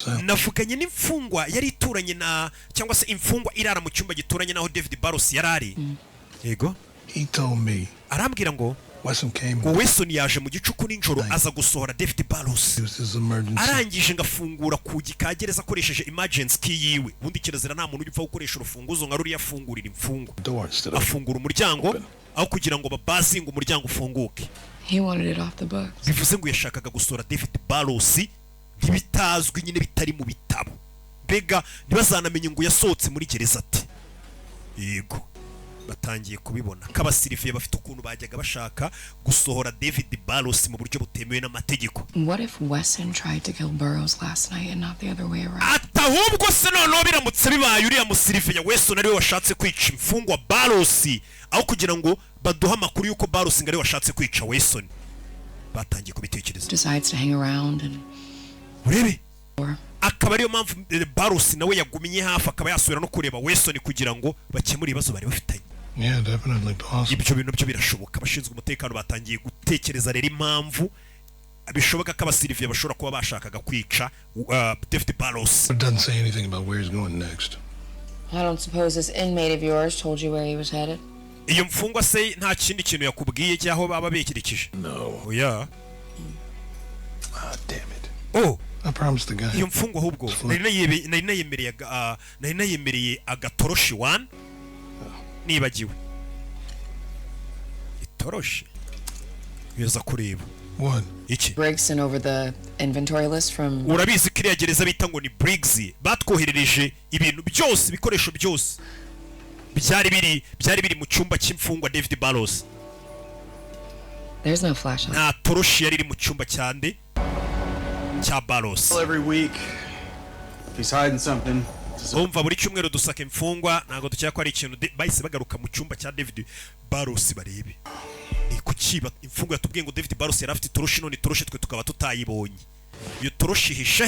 navuganye n'imfungwa yari ituranye na cyangwa se imfungwa irara mu cyumba gituranye naho David Barros yarari. Yego. He told me. Arambwira ngo Weston yaje mu gicuku ninjoro aza gusohora David Barros. Arangije ngafungura ku gikagereza akoresheje emergency key yiwe. Bundi kirazira nta muntu upfa gukoresha urufunguzo nka ruri yafungurira imfungwa. Afungura umuryango aho kugira ngo babazinga umuryango ufunguke. He wanted it off the books. Bivuze ngo yashakaga gusohora David Barros ntibitazwi nyine bitari mu bitabo. Bega ntibazanamenye ngo yasohotse muri gereza ati. Yego. Batangiye kubibona kabasirifiye bafite ukuntu bajyaga bashaka gusohora David Barros mu buryo butemewe n'amategeko. What if Weston tried to kill Burroughs last night and not the other way around? Atahubwo se noneho biramutse bibaye uriya musirifiye Weston ariwe washatse kwica imfungwa Barros aho kugira ngo baduha amakuru yuko Barros ngari washatse kwica Weston. Batangiye kubitekereza. Decides to hang around and urebe akaba ariyo mpamvu Barros nawe yagumye hafi akaba yasubira no kureba Weston kugira ngo bakemure ibibazo bari bafitanye. Yeah, definitely possible. Ibyo bintu byo birashoboka. Abashinzwe umutekano batangiye gutekereza rero impamvu bishoboka ko abasirifiye bashobora kuba bashakaga kwica David Barros. It doesn't say anything about where he's going next. I don't suppose this inmate of yours told you where he was headed? Iyo mfungwa se nta kindi kintu yakubwiye cyaho baba bekerekeje? No. Oh yeah. Ah, damn it. Oh, I promised the guy. iyo mfungwa ahubwo nari nayemereye agatoroshi 1 nibagiwe. Itoroshi yoza kureba. What? Iki? Briggs sent over the inventory list from. Urabizi kiriya gereza bita ngo ni Briggs batwoherereje ibintu byose bikoresho byose byari biri mu cyumba cy'imfungwa David Barros. There's no flashlight. Nta toroshi yari iri mu cyumba cyande cya Barros. Every week if he's hiding something. Umva buri cyumweru dusaka imfungwa ntago ducyaka ko ari ikintu bahise bagaruka mu cyumba cya David Barros barebe. Ni kukiba imfungwa yatubwiye ngo David Barros yari afite toroshi none toroshi twe tukaba tutayibonye. Iyo toroshi ihisha